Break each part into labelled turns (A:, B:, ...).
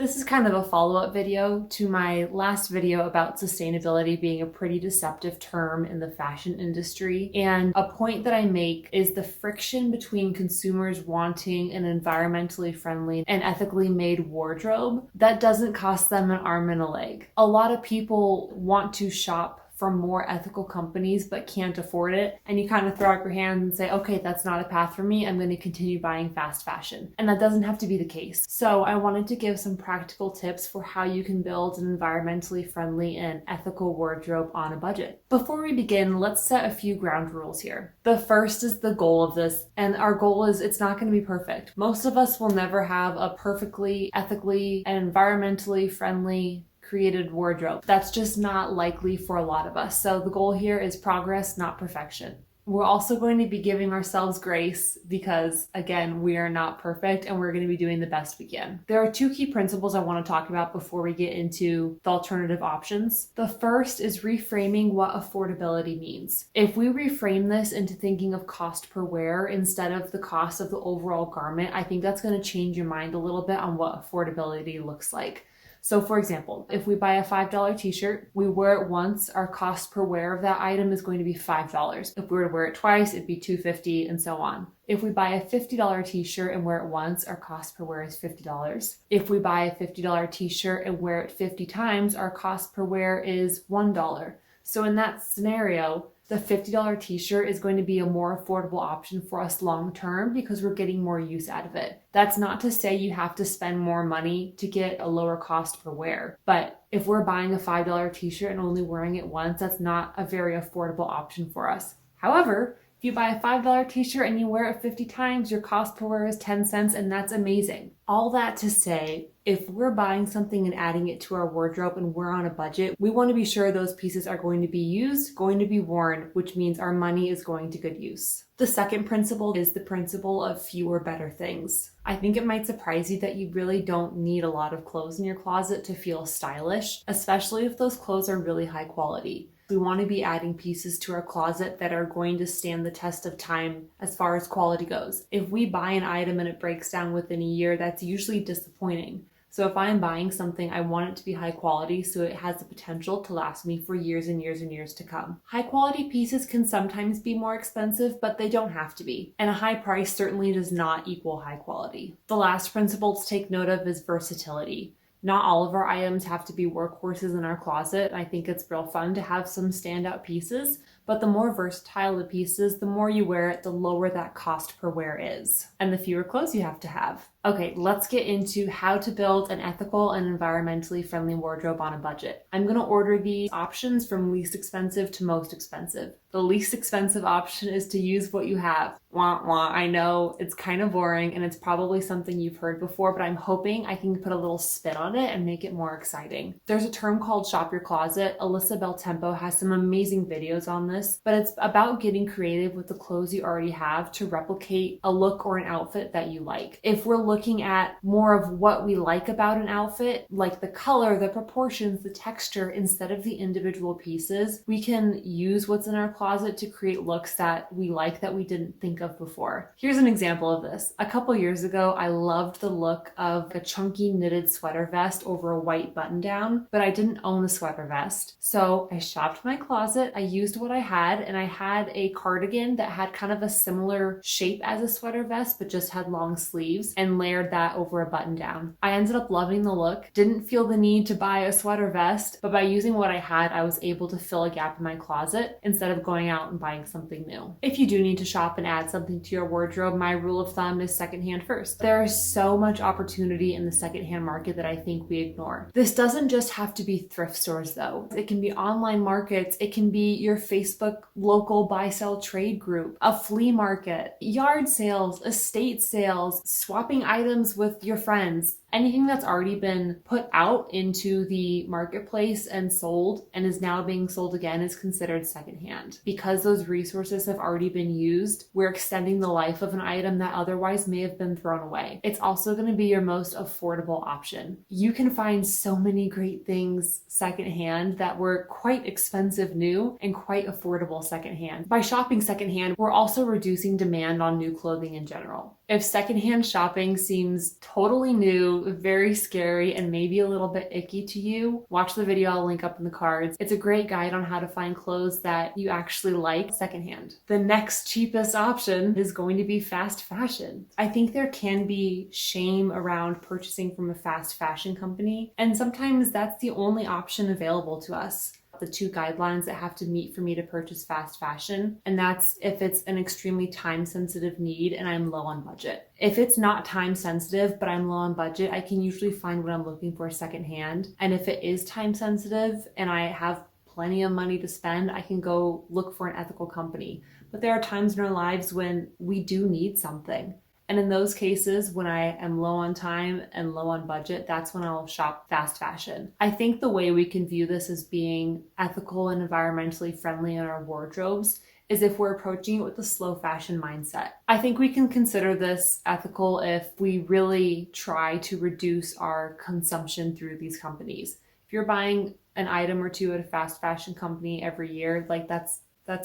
A: This is kind of a follow-up video to my last video about sustainability being a pretty deceptive term in the fashion industry. And a point that I make is the friction between consumers wanting an environmentally friendly and ethically made wardrobe that doesn't cost them an arm and a leg. A lot of people want to shop from more ethical companies but can't afford it, and you kind of throw up your hands and say, okay, that's not a path for me, I'm going to continue buying fast fashion. And that doesn't have to be the case. So I wanted to give some practical tips for how you can build an environmentally friendly and ethical wardrobe on a budget. Before we begin, let's set a few ground rules here. The first is the goal of this, and our goal is it's not going to be perfect. Most of us will never have a perfectly, ethically, and environmentally friendly created wardrobe. That's just not likely for a lot of us. So the goal here is progress, not perfection. We're also going to be giving ourselves grace because, again, we are not perfect and we're going to be doing the best we can. There are two key principles I want to talk about before we get into the alternative options. The first is reframing what affordability means. If we reframe this into thinking of cost per wear instead of the cost of the overall garment, I think that's going to change your mind a little bit on what affordability looks like. So for example, if we buy a $5 t-shirt, we wear it once, our cost per wear of that item is going to be $5. If we were to wear it twice, it'd be $2.50 and so on. If we buy a $50 t-shirt and wear it once, our cost per wear is $50. If we buy a $50 t-shirt and wear it 50 times, our cost per wear is $1. So in that scenario, the $50 t-shirt is going to be a more affordable option for us long term because we're getting more use out of it. That's not to say you have to spend more money to get a lower cost per wear, but if we're buying a $5 t-shirt and only wearing it once, that's not a very affordable option for us. However, if you buy a $5 t-shirt and you wear it 50 times, your cost per wear is 10 cents, and that's amazing. All that to say, if we're buying something and adding it to our wardrobe and we're on a budget, we want to be sure those pieces are going to be used, going to be worn, which means our money is going to good use. The second principle is the principle of fewer better things. I think it might surprise you that you really don't need a lot of clothes in your closet to feel stylish, especially if those clothes are really high quality. We want to be adding pieces to our closet that are going to stand the test of time as far as quality goes. If we buy an item and it breaks down within a year, that's usually disappointing. So if I'm buying something, I want it to be high quality so it has the potential to last me for years and years and years to come. High quality pieces can sometimes be more expensive, but they don't have to be. And a high price certainly does not equal high quality. The last principle to take note of is versatility. Not all of our items have to be workhorses in our closet. I think it's real fun to have some standout pieces, but the more versatile the pieces, the more you wear it, the lower that cost per wear is, and the fewer clothes you have to have. Okay, let's get into how to build an ethical and environmentally friendly wardrobe on a budget. I'm going to order these options from least expensive to most expensive. The least expensive option is to use what you have. Wah, wah. I know it's kind of boring and it's probably something you've heard before, but I'm hoping I can put a little spin on it and make it more exciting. There's a term called Shop Your Closet. Alyssa Beltempo has some amazing videos on this, but it's about getting creative with the clothes you already have to replicate a look or an outfit that you like. If we're looking at more of what we like about an outfit, like the color, the proportions, the texture, instead of the individual pieces, we can use what's in our closet to create looks that we like that we didn't think of before. Here's an example of this. A couple years ago, I loved the look of a chunky knitted sweater vest over a white button down, but I didn't own the sweater vest. So I shopped my closet, I used what I had, and I had a cardigan that had kind of a similar shape as a sweater vest, but just had long sleeves, and layered that over a button down. I ended up loving the look, didn't feel the need to buy a sweater vest, but by using what I had, I was able to fill a gap in my closet instead of going out and buying something new. If you do need to shop and add something to your wardrobe, my rule of thumb is secondhand first. There is so much opportunity in the secondhand market that I think we ignore. This doesn't just have to be thrift stores though. It can be online markets, it can be your Facebook local buy-sell trade group, a flea market, yard sales, estate sales, swapping items with your friends. Anything that's already been put out into the marketplace and sold and is now being sold again is considered secondhand. Because those resources have already been used, we're extending the life of an item that otherwise may have been thrown away. It's also going to be your most affordable option. You can find so many great things secondhand that were quite expensive new and quite affordable secondhand. By shopping secondhand, we're also reducing demand on new clothing in general. If secondhand shopping seems totally new, very scary, and maybe a little bit icky to you, watch the video I'll link up in the cards. It's a great guide on how to find clothes that you actually like secondhand. The next cheapest option is going to be fast fashion. I think there can be shame around purchasing from a fast fashion company, and sometimes that's the only option available to us. The two guidelines that have to meet for me to purchase fast fashion, and that's if it's an extremely time sensitive need and I'm low on budget. If it's not time sensitive but I'm low on budget, I can usually find what I'm looking for secondhand. And if it is time sensitive and I have plenty of money to spend, I can go look for an ethical company. But there are times in our lives when we do need something. And in those cases, when I am low on time and low on budget, that's when I'll shop fast fashion. I think the way we can view this as being ethical and environmentally friendly in our wardrobes is if we're approaching it with a slow fashion mindset. I think we can consider this ethical if we really try to reduce our consumption through these companies. If you're buying an item or two at a fast fashion company every year, like that's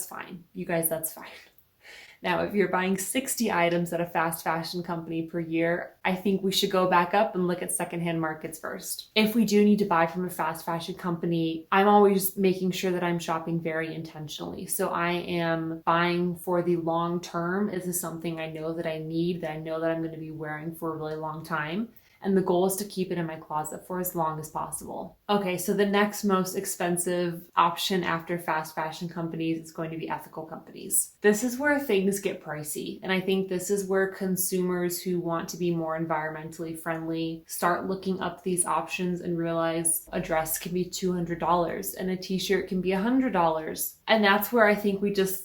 A: fine. You guys, that's fine. Now, if you're buying 60 items at a fast fashion company per year, I think we should go back up and look at secondhand markets first. If we do need to buy from a fast fashion company, I'm always making sure that I'm shopping very intentionally. So I am buying for the long term. Is this something I know that I need, that I know that I'm going to be wearing for a really long time? And the goal is to keep it in my closet for as long as possible. Okay, so the next most expensive option after fast fashion companies is going to be ethical companies. This is where things get pricey. And I think this is where consumers who want to be more environmentally friendly start looking up these options and realize a dress can be $200 and a t-shirt can be $100. And that's where I think we just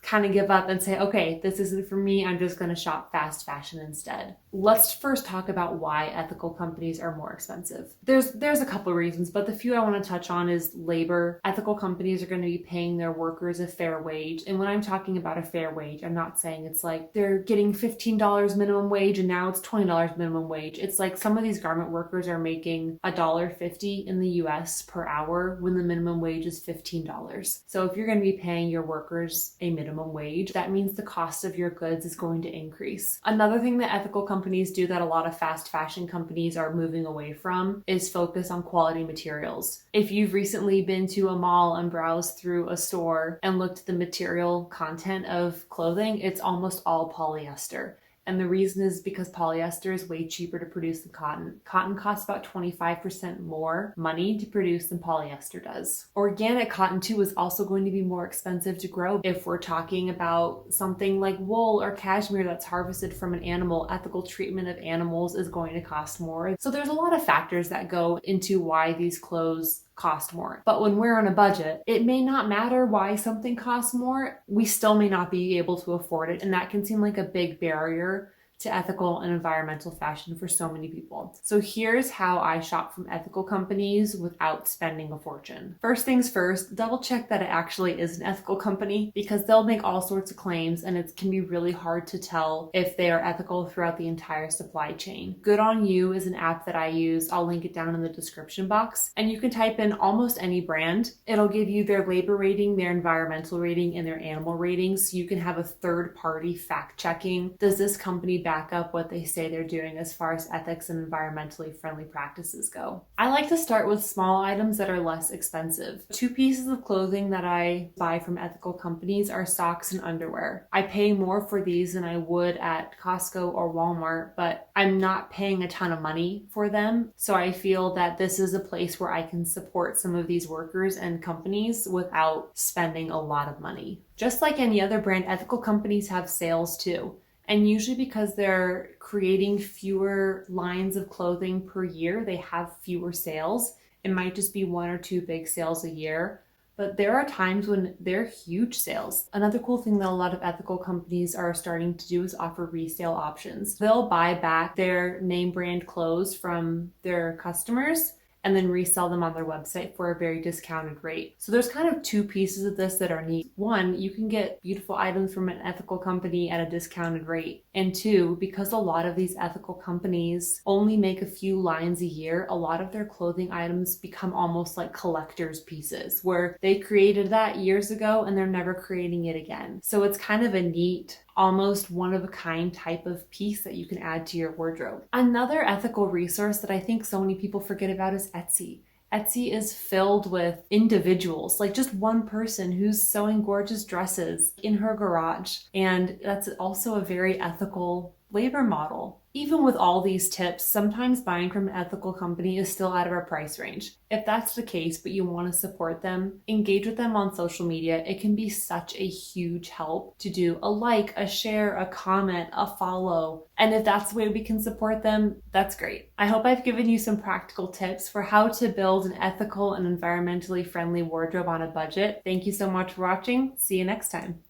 A: kind of give up and say, okay, this isn't for me. I'm just going to shop fast fashion instead. Let's first talk about why ethical companies are more expensive. There's a couple of reasons, but the few I want to touch on is labor. Ethical companies are going to be paying their workers a fair wage. And when I'm talking about a fair wage, I'm not saying it's like they're getting $15 minimum wage and now it's $20 minimum wage. It's like some of these garment workers are making $1.50 in the US per hour when the minimum wage is $15. So if you're going to be paying your workers a minimum wage, that means the cost of your goods is going to increase. Another thing that ethical companies do that a lot of fast fashion companies are moving away from is focus on quality materials. If you've recently been to a mall and browsed through a store and looked at the material content of clothing, it's almost all polyester. And the reason is because polyester is way cheaper to produce than cotton. Cotton costs about 25% more money to produce than polyester does. Organic cotton too is also going to be more expensive to grow. If we're talking about something like wool or cashmere that's harvested from an animal, ethical treatment of animals is going to cost more. So there's a lot of factors that go into why these clothes cost more. But when we're on a budget, it may not matter why something costs more. We still may not be able to afford it. And that can seem like a big barrier to ethical and environmental fashion for so many people. So here's how I shop from ethical companies without spending a fortune. First things first, double check that it actually is an ethical company, because they'll make all sorts of claims and it can be really hard to tell if they are ethical throughout the entire supply chain. Good On You is an app that I use. I'll link it down in the description box. And you can type in almost any brand. It'll give you their labor rating, their environmental rating, and their animal ratings. So you can have a third party fact checking. Does this company back up what they say they're doing as far as ethics and environmentally friendly practices go? I like to start with small items that are less expensive. Two pieces of clothing that I buy from ethical companies are socks and underwear. I pay more for these than I would at Costco or Walmart, but I'm not paying a ton of money for them. So I feel that this is a place where I can support some of these workers and companies without spending a lot of money. Just like any other brand, ethical companies have sales too. And usually because they're creating fewer lines of clothing per year, they have fewer sales. It might just be one or two big sales a year, but there are times when they're huge sales. Another cool thing that a lot of ethical companies are starting to do is offer resale options. They'll buy back their name brand clothes from their customers and then resell them on their website for a very discounted rate. So there's kind of two pieces of this that are neat. One, you can get beautiful items from an ethical company at a discounted rate. And two, because a lot of these ethical companies only make a few lines a year, a lot of their clothing items become almost like collector's pieces, where they created that years ago and they're never creating it again. So it's kind of a neat almost one-of-a-kind type of piece that you can add to your wardrobe. Another ethical resource that I think so many people forget about is Etsy. Etsy is filled with individuals, like just one person who's sewing gorgeous dresses in her garage. And that's also a very ethical labor model. Even with all these tips, sometimes buying from an ethical company is still out of our price range. If that's the case, but you want to support them, engage with them on social media. It can be such a huge help to do a like, a share, a comment, a follow. And if that's the way we can support them, that's great. I hope I've given you some practical tips for how to build an ethical and environmentally friendly wardrobe on a budget. Thank you so much for watching. See you next time.